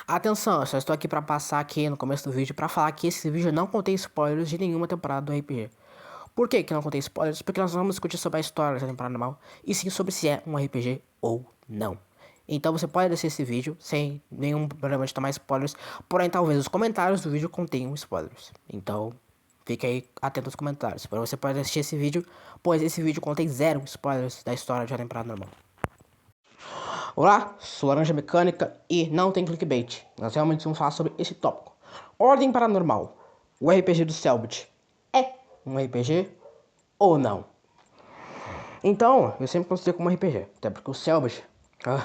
Atenção, eu só estou aqui para passar aqui no começo do vídeo para falar que esse vídeo não contém spoilers de nenhuma temporada do RPG. Por que não contém spoilers? Porque nós não vamos discutir sobre a história da temporada normal, e sim sobre se é um RPG ou não. Então você pode assistir esse vídeo sem nenhum problema de tomar spoilers, porém talvez os comentários do vídeo contenham spoilers. Então fique aí atento aos comentários. Porém você pode assistir esse vídeo, pois esse vídeo contém zero spoilers da história da temporada normal. Olá, sou Laranja Mecânica e não tem clickbait. Nós realmente vamos falar sobre esse tópico. Ordem Paranormal. O RPG do Selbit é um RPG ou não? Então, eu sempre considero como um RPG. Até porque o Selbit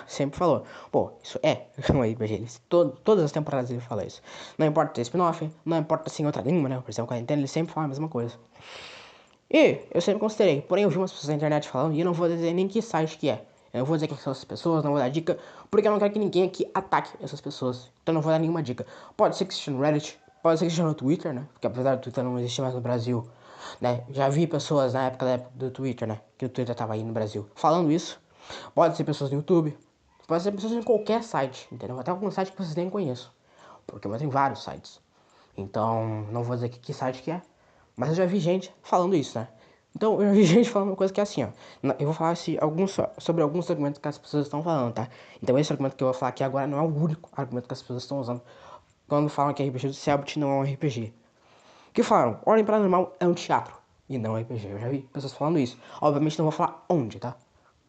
sempre falou, pô, isso é um RPG. Todas as temporadas ele fala isso. Não importa ter spin-off, não importa se em outra língua, né? Por exemplo, quarentena, ele sempre fala a mesma coisa. E eu sempre considerei, porém eu vi umas pessoas na internet falando e eu não vou dizer nem que site que é. Eu não vou dizer quem são essas pessoas, não vou dar dica, porque eu não quero que ninguém aqui ataque essas pessoas. Então eu não vou dar nenhuma dica. Pode ser que esteja no Reddit, pode ser que esteja no Twitter, né? Porque apesar do Twitter não existir mais no Brasil, né? Já vi pessoas na época do Twitter, né? Que o Twitter tava aí no Brasil, falando isso. Pode ser pessoas no YouTube, pode ser pessoas em qualquer site, entendeu? Até algum site que vocês nem conheçam. Porque eu tenho vários sites. Então, não vou dizer que site que é, mas eu já vi gente falando isso, né? Então, eu já vi gente falando uma coisa que é assim, ó. Eu vou falar sobre alguns argumentos que as pessoas estão falando, tá? Então, esse argumento que eu vou falar aqui agora não é o único argumento que as pessoas estão usando quando falam que RPG do Selbit não é um RPG. Que falaram, Ordem Paranormal é um teatro e não um RPG. Eu já vi pessoas falando isso. Obviamente, não vou falar onde, tá?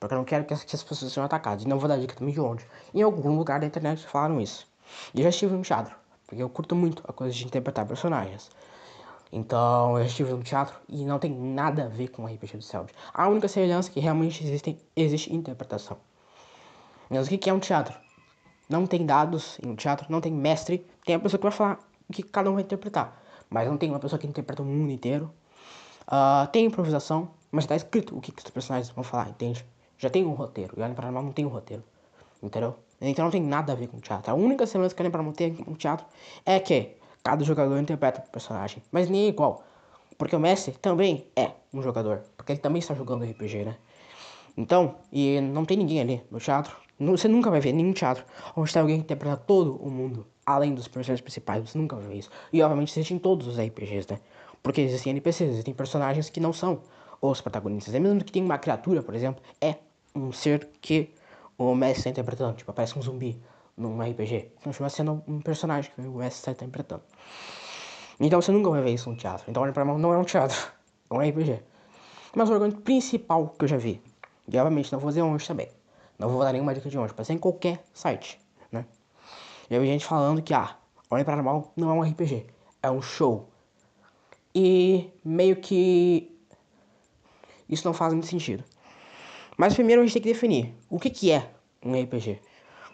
Porque eu não quero que as pessoas sejam atacadas. E não vou dar dica também de onde. Em algum lugar da internet falaram isso. E eu já estive no teatro. Porque eu curto muito a coisa de interpretar personagens. Então, eu estive no teatro e não tem nada a ver com o RPG do Selbit. A única semelhança é que realmente existe interpretação. Mas o que é um teatro? Não tem dados em um teatro, não tem mestre. Tem a pessoa que vai falar o que cada um vai interpretar. Mas não tem uma pessoa que interpreta o mundo inteiro. Tem improvisação, mas tá escrito o que os personagens vão falar, entende? Já tem um roteiro, e o Alien Paranormal não tem um roteiro, entendeu? Então não tem nada a ver com o teatro. A única semelhança que o Alien Paranormal tem com o teatro é que cada jogador interpreta o personagem, mas nem é igual. Porque o mestre também é um jogador, porque ele também está jogando RPG, né? Então, e não tem ninguém ali no teatro. Você nunca vai ver nenhum teatro onde tem alguém que interpreta todo o mundo, além dos personagens principais. Você nunca vai ver isso. E obviamente existe em todos os RPGs, né? Porque existem NPCs, existem personagens que não são os protagonistas. É mesmo que tem uma criatura, por exemplo, é um ser que o mestre está interpretando. Tipo, aparece um zumbi num RPG. Continua sendo um personagem que o mestre está interpretando. Então você nunca vai ver isso no teatro. Então Olha Pra Mão não é um teatro, é um RPG. Mas o argumento principal que eu já vi, e obviamente não vou dizer onde também, não vou dar nenhuma dica de onde, pode ser em qualquer site, né? Já vi gente falando que, Ordem Paranormal não é um RPG, é um show. E meio que isso não faz muito sentido. Mas primeiro a gente tem que definir o que é um RPG.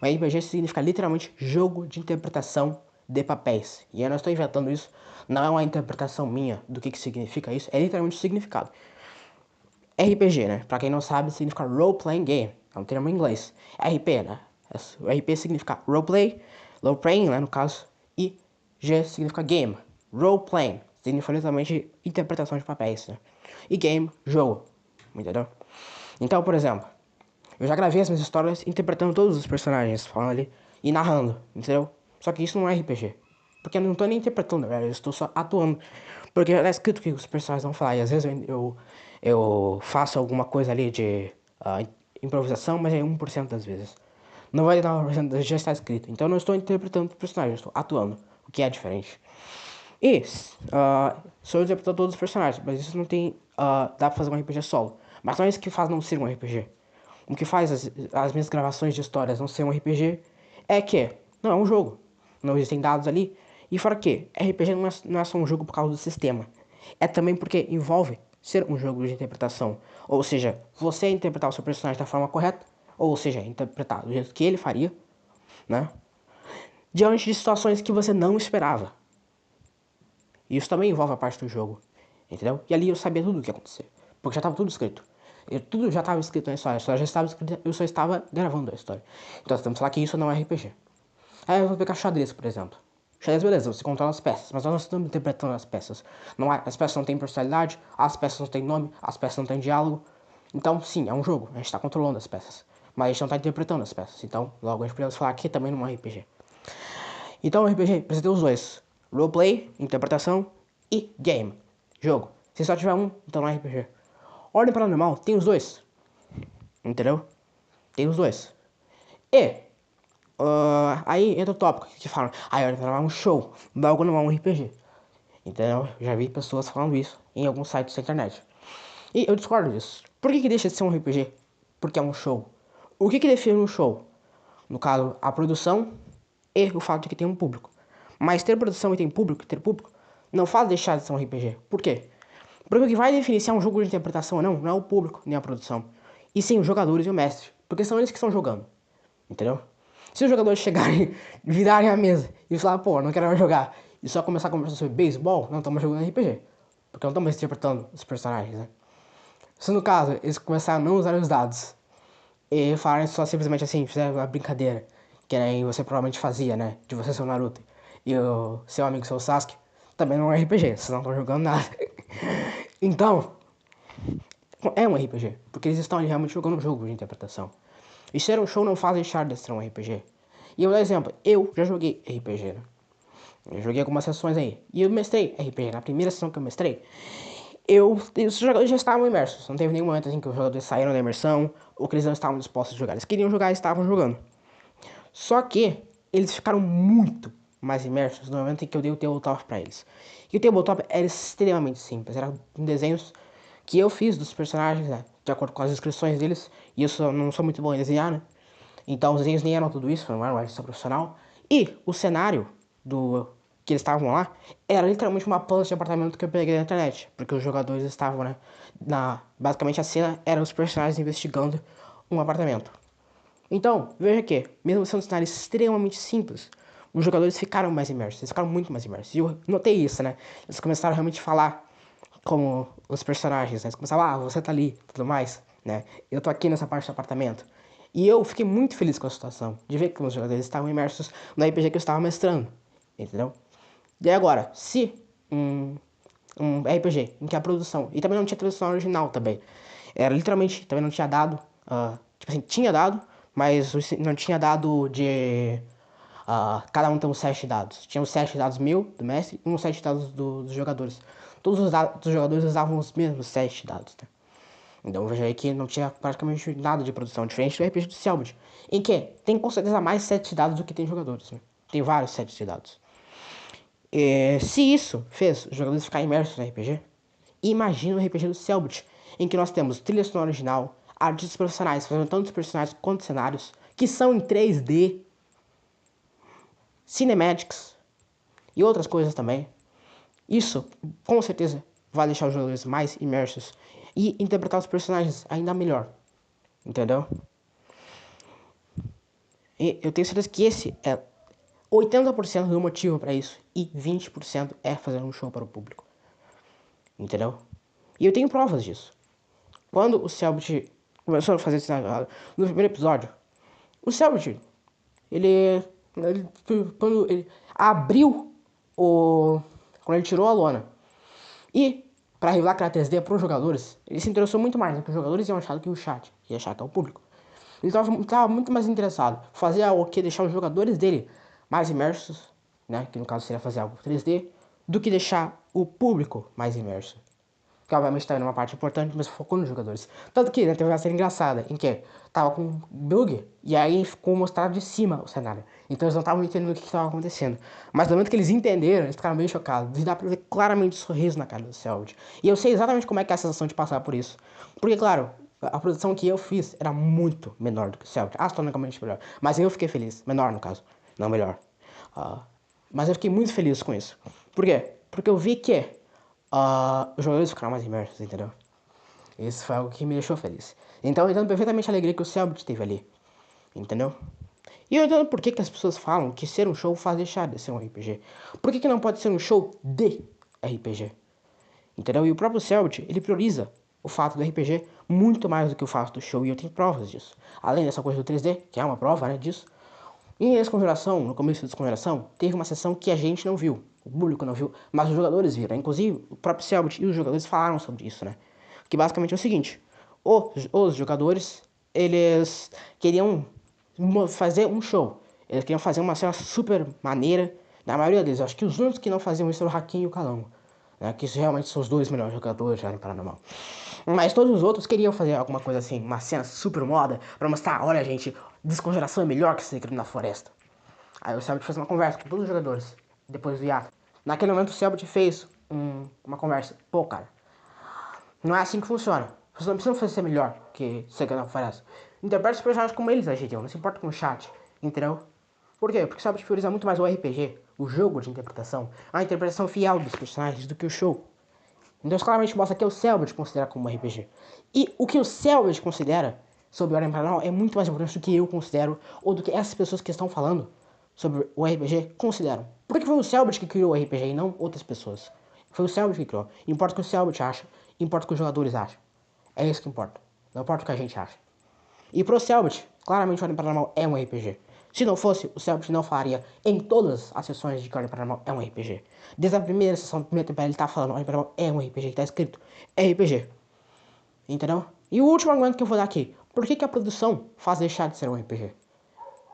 Um RPG significa literalmente jogo de interpretação de papéis. E eu não estou inventando isso, não é uma interpretação minha do que significa isso, é literalmente o significado. RPG, né? Pra quem não sabe, significa Role Playing Game. É um termo em inglês. RP, né? O RP significa Roleplay, Role Playing, né? No caso. E G significa Game. Role Playing significa literalmente interpretação de papéis, né? E Game, jogo. Entendeu? Então, por exemplo, eu já gravei as minhas histórias interpretando todos os personagens, falando ali e narrando, entendeu? Só que isso não é RPG. Porque eu não tô nem interpretando, velho, eu estou só atuando. Porque já tá escrito o que os personagens vão falar. E às vezes eu faço alguma coisa ali de improvisação, mas é 1% das vezes. Não vai dar 1% das vezes, já está escrito. Então eu não estou interpretando o personagem, eu estou atuando, o que é diferente. E sou interpretando todos os personagens, mas isso não tem. Dá pra fazer um RPG solo. Mas não é isso que faz não ser um RPG. O que faz as minhas gravações de histórias não ser um RPG é que não é um jogo. Não existem dados ali. E fora que RPG não é só um jogo por causa do sistema. É também porque envolve ser um jogo de interpretação. Ou seja, você interpretar o seu personagem da forma correta, ou seja, interpretar do jeito que ele faria, né? Diante de situações que você não esperava. Isso também envolve a parte do jogo, entendeu? E ali eu sabia tudo o que ia acontecer, porque já estava tudo escrito. Tudo já estava escrito na história, a história já estava escrita, eu só estava gravando a história. Então temos que falar que isso não é RPG. Aí eu vou pegar xadrez, por exemplo. Xadrez, beleza, você controla as peças, mas nós não estamos interpretando as peças. As peças não têm personalidade, as peças não têm nome, as peças não têm diálogo. Então, sim, é um jogo, a gente está controlando as peças. Mas a gente não está interpretando as peças, então logo a gente pode falar que também não é RPG. Então o RPG precisa ter os dois. Roleplay, interpretação e game, jogo. Se só tiver um, então não é RPG. Ordem Paranormal tem os dois. Entendeu? Tem os dois. E aí entra o tópico que falam, Ordem Paranormal é um show, logo não é um RPG. Entendeu? Já vi pessoas falando isso em alguns sites da internet. E eu discordo disso. Por que deixa de ser um RPG? Porque é um show. O que define um show? No caso, a produção e o fato de que tem um público. Mas ter produção e ter público, não faz deixar de ser um RPG. Por quê? Porque o que vai definir se é um jogo de interpretação ou não é o público, nem a produção. E sim os jogadores e o mestre. Porque são eles que estão jogando. Entendeu? Se os jogadores chegarem, virarem a mesa e falar, pô, não quero mais jogar, e só começar a conversar sobre beisebol, não estamos jogando RPG. Porque não estamos interpretando os personagens, né? Se no caso eles começarem a não usar os dados e falarem só simplesmente assim, fizeram uma brincadeira, que nem você provavelmente fazia, né? De você ser o Naruto e o seu amigo ser o Sasuke, também não é RPG, vocês não estão jogando nada. Então, é um RPG, porque eles estão ali realmente jogando um jogo de interpretação. E ser um show não faz deixar de ser um RPG. E eu vou dar exemplo, eu já joguei RPG, né? Eu joguei algumas sessões aí. E eu mestrei RPG. Na primeira sessão que eu mestrei, os jogadores já estavam imersos. Não teve nenhum momento assim que os jogadores saíram da imersão ou que eles não estavam dispostos a jogar. Eles queriam jogar e estavam jogando. Só que eles ficaram muito mais imersos no momento em que eu dei o tabletop pra eles. E o tabletop era extremamente simples. Era desenhos que eu fiz dos personagens, né? De acordo com as descrições deles. E eu não sou muito bom em desenhar, né? Então os desenhos nem eram tudo isso, não era uma artista profissional. E o cenário do que eles estavam lá era literalmente uma planta de apartamento que eu peguei na internet. Porque os jogadores estavam, né? Basicamente a cena era os personagens investigando um apartamento. Então, veja que, mesmo sendo um cenário extremamente simples, os jogadores ficaram mais imersos, eles ficaram muito mais imersos. E eu notei isso, né? Eles começaram a realmente falar como os personagens, né? Eles começaram, você tá ali, tudo mais, né? Eu tô aqui nessa parte do apartamento. E eu fiquei muito feliz com a situação, de ver que os jogadores estavam imersos no RPG que eu estava mestrando, entendeu? E agora, se um RPG em que a produção, e também não tinha tradução original também, era literalmente, também não tinha dado, tipo assim, tinha dado, mas não tinha dado de cada um tem uns 7 dados. Tinha os 7 dados mil do mestre e uns 7 dados dos jogadores. Todos os dados dos jogadores usavam os mesmos 7 dados, né? Então veja aí que não tinha praticamente nada de produção, diferente do RPG do Selbit, em que tem com certeza mais 7 dados do que tem jogadores, né? Tem vários 7 dados. Se isso fez os jogadores ficarem imersos no RPG, imagina o RPG do Selbit, em que nós temos trilha sonora original, artistas profissionais fazendo tanto os personagens quanto os cenários, que são em 3D, cinematics e outras coisas também. Isso, com certeza, vai deixar os jogadores mais imersos e interpretar os personagens ainda melhor. Entendeu? E eu tenho certeza que esse é 80% do motivo para isso e 20% é fazer um show para o público. Entendeu? E eu tenho provas disso. Quando o Selbit começou a fazer esse no primeiro episódio, o Selbit, quando ele abriu o... quando ele tirou a lona e para revelar que era 3D para os jogadores, ele se interessou muito mais, né? Que os jogadores iam achar que o chat ia achar que é o público. Ele estava muito mais interessado em fazer algo que deixar os jogadores dele mais imersos, né? Que no caso seria fazer algo 3D, do que deixar o público mais imerso. Que obviamente também é uma parte importante, mas focou nos jogadores. Tanto que, né, teve uma cena engraçada, em que tava com bug, e aí ficou mostrado de cima o cenário. Então eles não estavam entendendo o que estava acontecendo. Mas no momento que eles entenderam, eles ficaram bem chocados. E dá pra ver claramente o sorriso na cara do Selbit. E eu sei exatamente como é que é a sensação de passar por isso. Porque, claro, a produção que eu fiz era muito menor do que o Selbit. Astronomicamente melhor. Mas eu fiquei feliz. Menor, no caso. Não melhor. Mas eu fiquei muito feliz com isso. Por quê? Porque eu vi que os jogadores ficaram mais imersos, entendeu? Isso foi algo que me deixou feliz. Então eu entendo perfeitamente a alegria que o Selbit teve ali, entendeu? E eu entendo por que as pessoas falam que ser um show faz deixar de ser um RPG. Por que não pode ser um show de RPG? Entendeu? E o próprio Selbit, ele prioriza o fato do RPG muito mais do que o fato do show, e eu tenho provas disso. Além dessa coisa do 3D, que é uma prova, né, disso. Em Desconjuração, no começo da Desconjuração, teve uma sessão que a gente não viu, o público não viu, mas os jogadores viram. Inclusive, o próprio Selbit e os jogadores falaram sobre isso, né? Que basicamente é o seguinte: os jogadores, eles queriam fazer um show. Eles queriam fazer uma cena super maneira. Na maioria deles, eu acho que os únicos que não faziam isso eram o Hakim e o Calango, né? Que realmente são os dois melhores jogadores já em Paranormal. Mas todos os outros queriam fazer alguma coisa assim, uma cena super moda, pra mostrar, olha gente, descongelação é melhor que segredo na floresta. Aí o Selbit fez uma conversa com todos os jogadores, depois do hiato. Naquele momento o Selbit fez uma conversa. Pô, cara, não é assim que funciona. Vocês não precisam fazer ser melhor que segredo na floresta. Interprete os personagens como eles agiriam, não se importa com o chat, entendeu? Por quê? Porque o Selbit prioriza muito mais o RPG, o jogo de interpretação, a interpretação fiel dos personagens do que o show. Então isso claramente mostra que o Selbit considera como um RPG. E o que o Selbit considera sobre Ordem Paranormal é muito mais importante do que eu considero, ou do que essas pessoas que estão falando sobre o RPG consideram. Porque foi o Selbit que criou o RPG e não outras pessoas. Foi o Selbit que criou. Importa o que o Selbit acha, importa o que os jogadores acham. É isso que importa. Não importa o que a gente acha. E pro Selbit, claramente Ordem Paranormal é um RPG. Se não fosse, o Selbit não falaria em todas as sessões de que Ordem Paranormal é um RPG. Desde a primeira sessão do primeiro temporada ele tá falando Ordem Paranormal é um RPG, tá escrito RPG. Entendeu? E o último argumento que eu vou dar aqui. Por que a produção faz deixar de ser um RPG?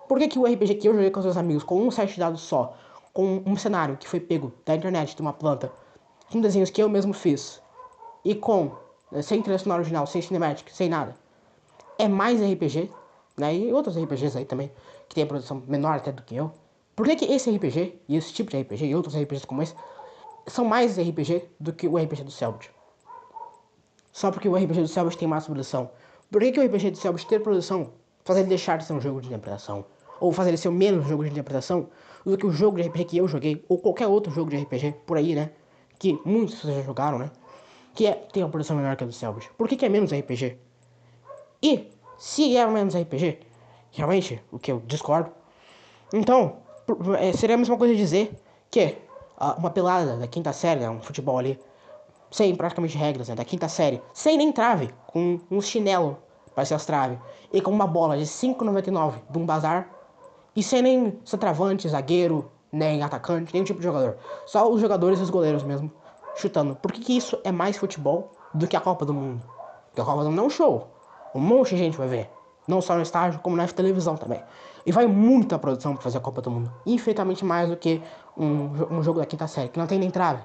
Por que o RPG que eu joguei com os meus amigos, com um set de dados só, com um cenário que foi pego da internet de uma planta, com desenhos que eu mesmo fiz, e sem trilha sonora original, sem cinematic, sem nada, é mais RPG, né? E outros RPGs aí também, que tem a produção menor até do que eu. Por que esse RPG, e esse tipo de RPG, e outros RPGs como esse, são mais RPG do que o RPG do Selbit? Só porque o RPG do Selbit tem mais produção. Por que o RPG do Selbit ter produção faz ele deixar de ser um jogo de interpretação? Ou faz ele ser menos jogo de interpretação do que o jogo de RPG que eu joguei, ou qualquer outro jogo de RPG por aí, né? Que muitos vocês já jogaram, né? Tem uma produção menor que a do Selbit. Por que é menos RPG? E se é menos RPG, realmente, o que eu discordo, então seria a mesma coisa dizer que uma pelada da quinta série, né, um futebol ali, sem praticamente regras, né, da quinta série, sem nem trave, com um chinelo para ser as traves, e com uma bola de 5,99 de um bazar, e sem nem centroavante, zagueiro, nem atacante, nenhum tipo de jogador. Só os jogadores e os goleiros mesmo, chutando. Por que isso é mais futebol do que a Copa do Mundo? Porque a Copa do Mundo é um show. Um monte de gente vai ver. Não só no estádio, como na televisão também. E vai muita produção pra fazer a Copa do Mundo. Infinitamente mais do que um jogo da quinta série, que não tem nem trave.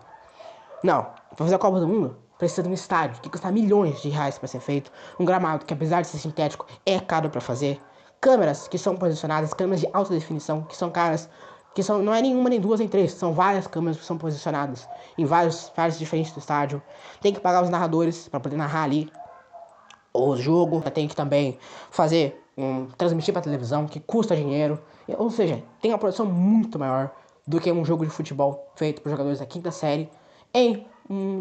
Não, pra fazer a Copa do Mundo, precisa de um estádio que custa milhões de reais para ser feito. Um gramado que, apesar de ser sintético, é caro para fazer. Câmeras que são posicionadas, câmeras de alta definição, que são caras, não é nenhuma, nem duas, nem três, são várias câmeras que são posicionadas em várias partes diferentes do estádio. Tem que pagar os narradores para poder narrar ali o jogo. Tem que também transmitir para televisão, que custa dinheiro. Ou seja, tem uma produção muito maior do que um jogo de futebol feito por jogadores da quinta série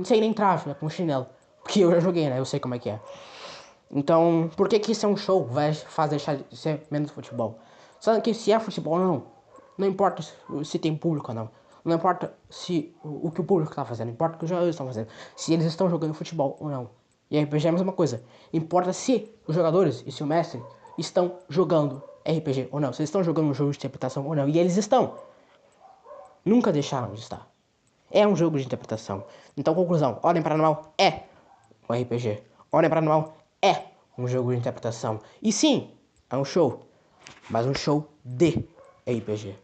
sem nem trave, né, com chinelo. Porque eu já joguei, né? Eu sei como é que é. Então, por que isso é um show? Faz deixar de ser menos futebol? Sabe que se é futebol ou não, não importa se tem público ou não. Não importa o que o público está fazendo, importa o que os jogadores estão fazendo. Se eles estão jogando futebol ou não. E RPG é a mesma coisa. Importa se os jogadores e se o mestre estão jogando RPG ou não. Se eles estão jogando um jogo de interpretação ou não. E eles estão. Nunca deixaram de estar. É um jogo de interpretação. Então, conclusão. Ordem Paranormal é um RPG. Ordem Paranormal é um jogo de interpretação. E sim, é um show. Mas um show de RPG.